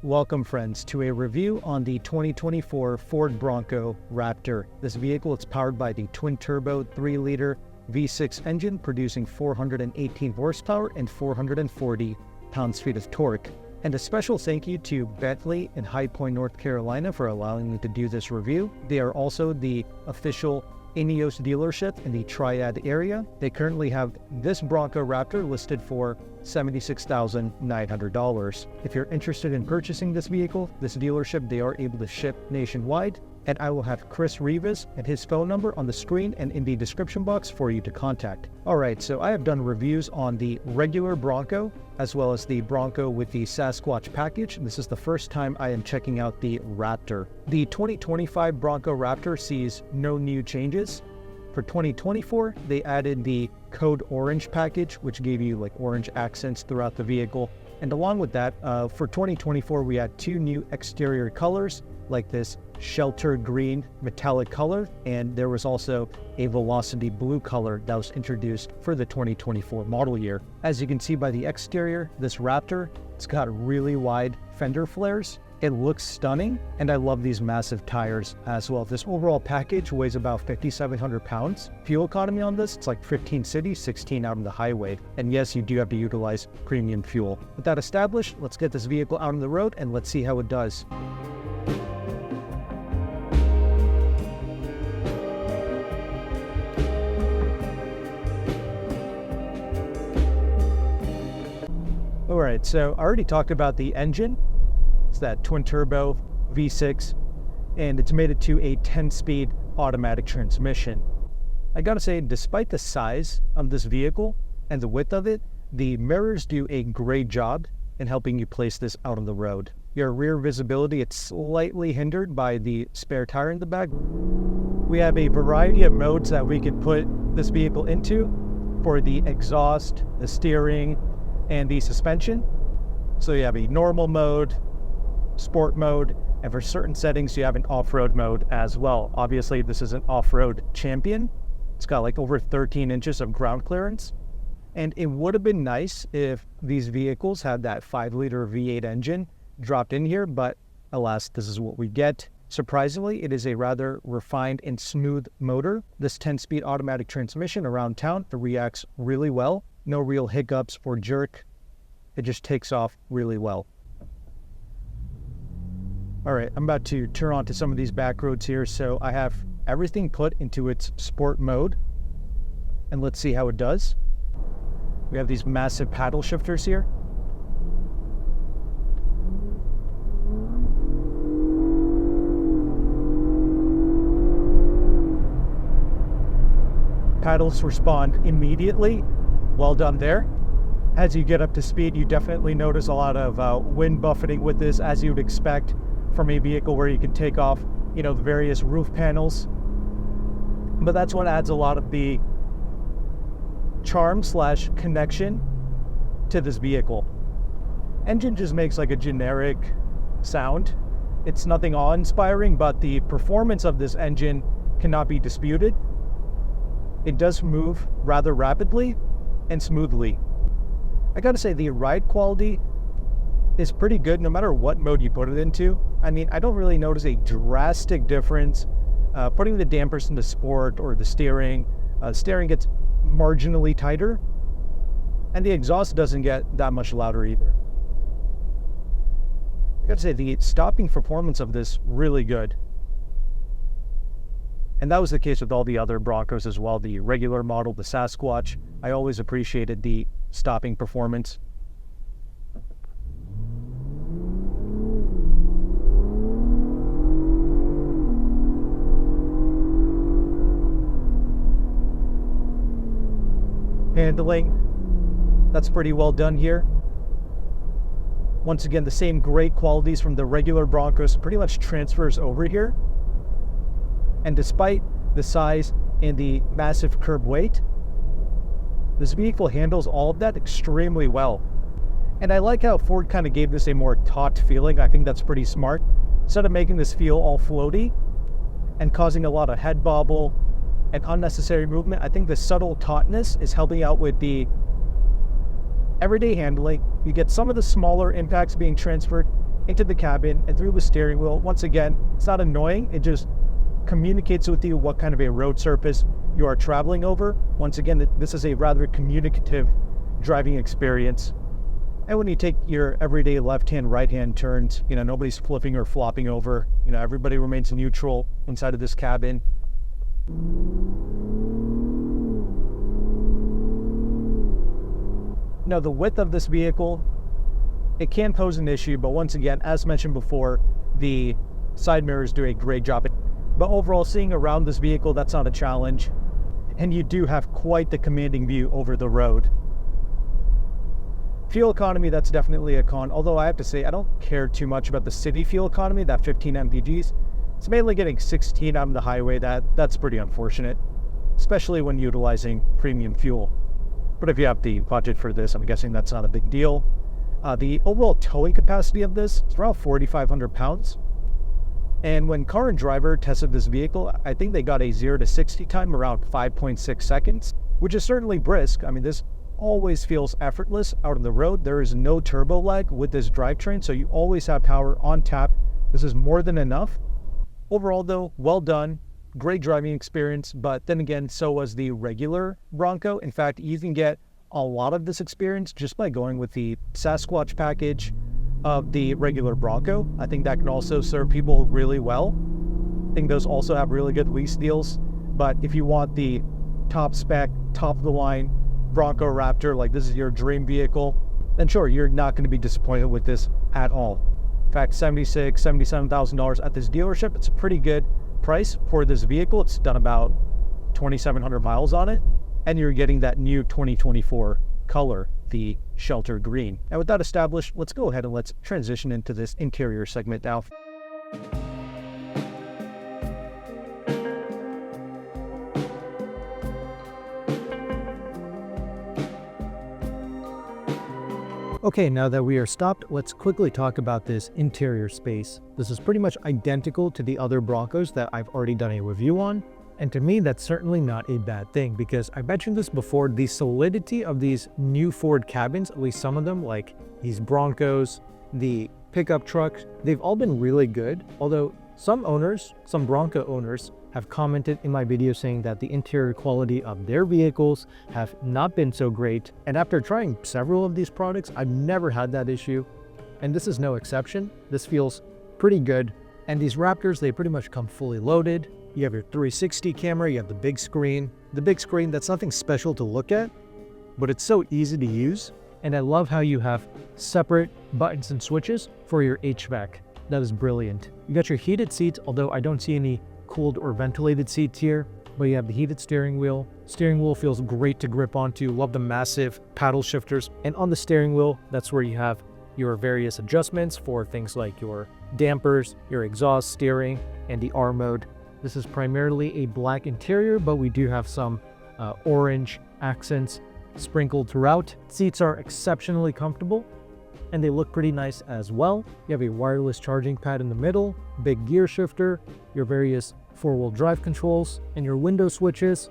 Welcome friends to a review on the 2024 Ford Bronco Raptor. This vehicle is powered by the twin-turbo 3-liter V6 engine producing 418 horsepower and 440 pounds-feet of torque. And a special thank you to Bentley in High Point, North Carolina for allowing me to do this review. They are also the official Ineos dealership in the Triad area. They currently have this Bronco Raptor listed for $76,900. If you're interested in purchasing this vehicle, this dealership, they are able to ship nationwide. And I will have Chris Rivas and his phone number on the screen and in the description box for you to contact. Alright, so I have done reviews on the regular Bronco as well as the Bronco with the Sasquatch package. This is the first time I am checking out the Raptor. The 2025 Bronco Raptor sees no new changes. For 2024, they added the Code Orange package, which gave you like orange accents throughout the vehicle. And along with that, for 2024, we had two new exterior colors, like this shelter green metallic color, and there was also a velocity blue color that was introduced for the 2024 model year. As you can see by the exterior, this Raptor, it's got really wide fender flares. It looks stunning, and I love these massive tires as well. This overall package weighs about 5,700 pounds. Fuel economy on this, it's like 15 city, 16 out on the highway. And yes, you do have to utilize premium fuel. With that established, let's get this vehicle out on the road and let's see how it does. Alright, so I already talked about the engine. It's that twin-turbo V6, and it's made it to a 10-speed automatic transmission. I gotta say, despite the size of this vehicle and the width of it, the mirrors do a great job in helping you place this out on the road. Your rear visibility, it's slightly hindered by the spare tire in the back. We have a variety of modes that we could put this vehicle into for the exhaust, the steering, and the suspension. So you have a normal mode, sport mode, and for certain settings you have an off-road mode as well. Obviously this is an off-road champion. It's got like over 13 inches of ground clearance, and it would have been nice if these vehicles had that 5-liter V8 engine dropped in here, but alas, this is what we get. Surprisingly, it is a rather refined and smooth motor. This 10-speed automatic transmission around town, it reacts really well. No real hiccups or jerk. It just takes off really well. All right, I'm about to turn on to some of these back roads here. So I have everything put into its sport mode, and let's see how it does. We have these massive paddle shifters here. Paddles respond immediately. Well done there. As you get up to speed, you definitely notice a lot of wind buffeting with this, as you would expect from a vehicle where you can take off, the various roof panels. But that's what adds a lot of the charm / connection to this vehicle. Engine just makes like a generic sound. It's nothing awe-inspiring, but the performance of this engine cannot be disputed. It does move rather rapidly and smoothly. I gotta say, the ride quality is pretty good no matter what mode you put it into. I mean, I don't really notice a drastic difference putting the dampers into sport or the steering. Steering gets marginally tighter, and the exhaust doesn't get that much louder either. I gotta say, the stopping performance of this really good. And that was the case with all the other Broncos as well. The regular model, the Sasquatch, I always appreciated the stopping performance. Handling, that's pretty well done here. Once again, the same great qualities from the regular Broncos pretty much transfers over here. And despite the size and the massive curb weight, this vehicle handles all of that extremely well. And I like how Ford kind of gave this a more taut feeling. I think that's pretty smart. Instead of making this feel all floaty and causing a lot of head bobble and unnecessary movement, I think the subtle tautness is helping out with the everyday handling. You get some of the smaller impacts being transferred into the cabin and through the steering wheel. Once again, it's not annoying. It just communicates with you what kind of a road surface you are traveling over. Once again, this is a rather communicative driving experience. And when you take your everyday left-hand, right-hand turns, nobody's flipping or flopping over. Everybody remains neutral inside of this cabin. Now, the width of this vehicle, it can pose an issue, but once again, as mentioned before, the side mirrors do a great job. But overall, seeing around this vehicle, that's not a challenge. And you do have quite the commanding view over the road. Fuel economy, that's definitely a con, although I have to say I don't care too much about the city fuel economy, that 15 mpgs. It's mainly getting 16 on the highway. That's pretty unfortunate, especially when utilizing premium fuel. But if you have the budget for this, I'm guessing that's not a big deal. The overall towing capacity of this is around 4,500 pounds. And when Car and Driver tested this vehicle, I think they got a 0 to 60 time around 5.6 seconds, which is certainly brisk. I mean, this always feels effortless out on the road. There is no turbo lag with this drivetrain, so you always have power on tap. This is more than enough. Overall though, well done, great driving experience, but then again, so was the regular Bronco. In fact, you can get a lot of this experience just by going with the Sasquatch package of the regular Bronco. I think that can also serve people really well. I think those also have really good lease deals, but if you want the top spec, top of the line Bronco Raptor, like this is your dream vehicle, then sure, you're not going to be disappointed with this at all. In fact, $76,000, $77,000 at this dealership, it's a pretty good price for this vehicle. It's done about 2,700 miles on it, and you're getting that new 2024 color, the shelter green. And with that established, let's go ahead and let's transition into this interior segment now. Okay, now that we are stopped, let's quickly talk about this interior space. This is pretty much identical to the other Broncos that I've already done a review on. And to me, that's certainly not a bad thing, because I mentioned this before, the solidity of these new Ford cabins, at least some of them, like these Broncos, the pickup trucks, they've all been really good. Although some Bronco owners, have commented in my video saying that the interior quality of their vehicles have not been so great. And after trying several of these products, I've never had that issue. And this is no exception. This feels pretty good. And these Raptors, they pretty much come fully loaded. You have your 360 camera, you have the big screen. The big screen, that's nothing special to look at, but it's so easy to use. And I love how you have separate buttons and switches for your HVAC. That is brilliant. You got your heated seats, although I don't see any cooled or ventilated seats here, but you have the heated steering wheel. Steering wheel feels great to grip onto. Love the massive paddle shifters. And on the steering wheel, that's where you have your various adjustments for things like your dampers, your exhaust, steering, and the R mode. This is primarily a black interior, but we do have some orange accents sprinkled throughout. Seats are exceptionally comfortable, and they look pretty nice as well. You have a wireless charging pad in the middle, big gear shifter, your various four-wheel drive controls, and your window switches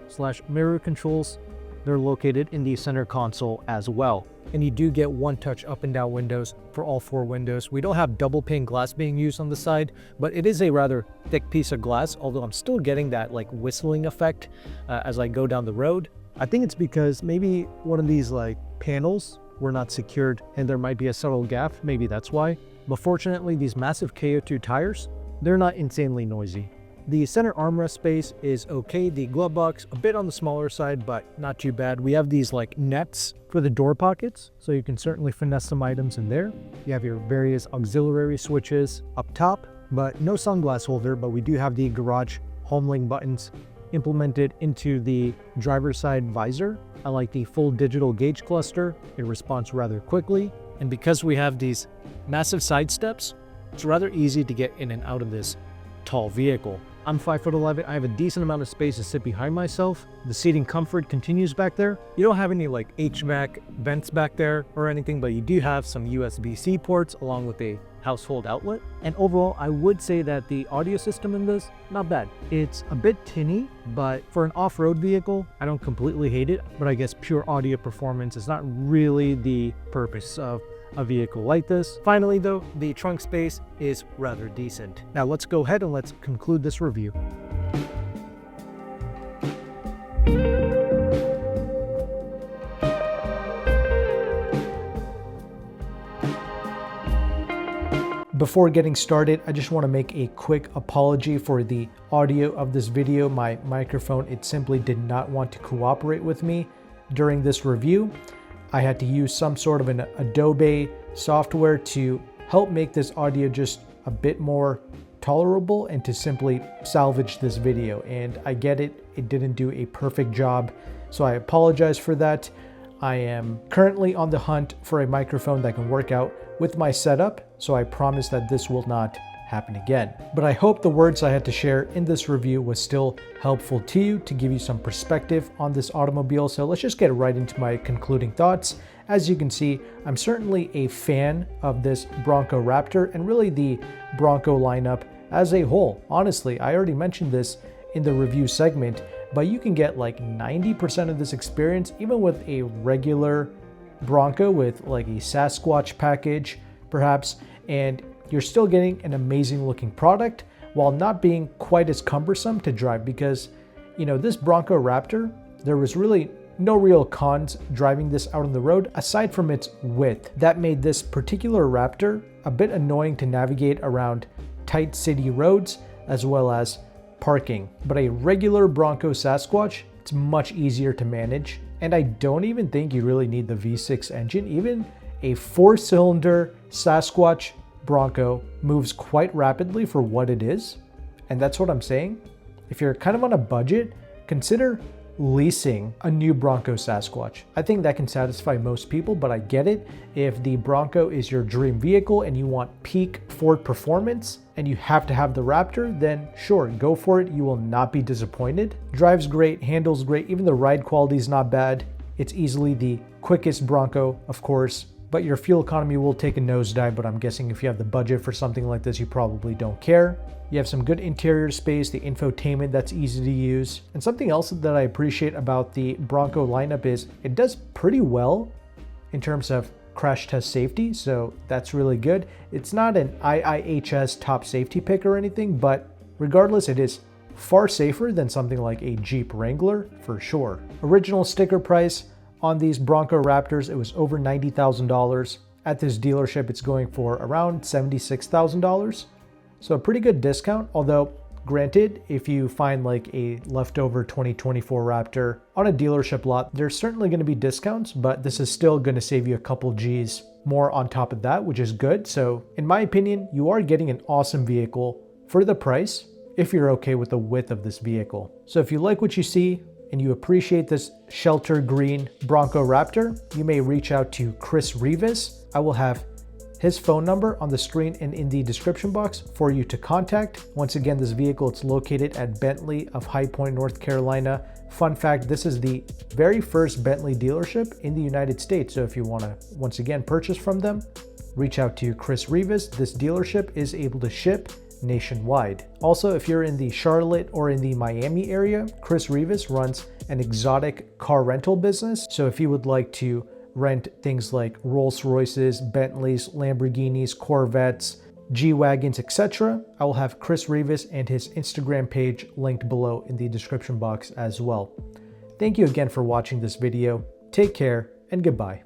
/ mirror controls. They're located in the center console as well. And you do get one-touch up and down windows for all four windows. We don't have double pane glass being used on the side, but it is a rather thick piece of glass, although I'm still getting that like whistling effect as I go down the road. I think it's because maybe one of these like panels were not secured and there might be a subtle gap. Maybe that's why. But fortunately, these massive KO2 tires, they're not insanely noisy. The center armrest space is okay. The glove box, a bit on the smaller side, but not too bad. We have these like nets for the door pockets, so you can certainly finesse some items in there. You have your various auxiliary switches up top, but no sunglass holder, but we do have the garage home link buttons implemented into the driver's side visor. I like the full digital gauge cluster. It responds rather quickly. And because we have these massive side steps, it's rather easy to get in and out of this tall vehicle. I'm 5'11". I have a decent amount of space to sit behind myself. The seating comfort continues back there. You don't have any like HVAC vents back there or anything, but you do have some USB-C ports along with a household outlet. And overall, I would say that the audio system in this, not bad. It's a bit tinny, but for an off-road vehicle, I don't completely hate it, but I guess pure audio performance is not really the purpose of a vehicle like this. Finally though, the trunk space is rather decent. Now let's go ahead and let's conclude this review. Before getting started, I just want to make a quick apology for the audio of this video. My microphone, it simply did not want to cooperate with me during this review. I had to use some sort of an Adobe software to help make this audio just a bit more tolerable and to simply salvage this video. And I get it, it didn't do a perfect job, so I apologize for that. I am currently on the hunt for a microphone that can work out with my setup, so I promise that this will not happen again. But I hope the words I had to share in this review was still helpful to you, to give you some perspective on this automobile. So let's just get right into my concluding thoughts. As you can see, I'm certainly a fan of this Bronco Raptor and really the Bronco lineup as a whole. Honestly, I already mentioned this in the review segment, but you can get like 90% of this experience even with a regular Bronco with like a Sasquatch package perhaps, and you're still getting an amazing looking product while not being quite as cumbersome to drive, because you know, this Bronco Raptor, there was really no real cons driving this out on the road aside from its width. That made this particular Raptor a bit annoying to navigate around tight city roads as well as parking. But a regular Bronco Sasquatch, it's much easier to manage. And I don't even think you really need the V6 engine. Even a 4-cylinder Sasquatch Bronco moves quite rapidly for what it is. And that's what I'm saying. If you're kind of on a budget, consider leasing a new Bronco Sasquatch. I think that can satisfy most people, but I get it. If the Bronco is your dream vehicle and you want peak Ford performance and you have to have the Raptor, then sure, go for it. You will not be disappointed. Drives great, handles great, even the ride quality is not bad. It's easily the quickest Bronco, of course, but your fuel economy will take a nosedive, but I'm guessing if you have the budget for something like this, you probably don't care. You have some good interior space, the infotainment that's easy to use. And something else that I appreciate about the Bronco lineup is it does pretty well in terms of crash test safety, so that's really good. It's not an IIHS top safety pick or anything, but regardless, it is far safer than something like a Jeep Wrangler for sure. Original sticker price on these Bronco Raptors, it was over $90,000. At this dealership, it's going for around $76,000. So a pretty good discount, although granted, if you find like a leftover 2024 Raptor on a dealership lot, there's certainly going to be discounts, but this is still going to save you a couple G's more on top of that, which is good. So in my opinion, you are getting an awesome vehicle for the price if you're okay with the width of this vehicle. So if you like what you see and you appreciate this shelter green Bronco Raptor, you may reach out to Chris Rivas. I will have his phone number on the screen and in the description box for you to contact. Once again, this vehicle, it's located at Bentley of High Point, North Carolina. Fun fact, this is the very first Bentley dealership in the United States. So if you want to, once again, purchase from them, reach out to Chris Rivas. This dealership is able to ship nationwide. Also, if you're in the Charlotte or in the Miami area, Chris Rivas runs an exotic car rental business. So if you would like to rent things like Rolls Royces, Bentleys, Lamborghinis, Corvettes, G-Wagons, etc., I will have Chris Rivas and his Instagram page linked below in the description box as well. Thank you again for watching this video. Take care and goodbye.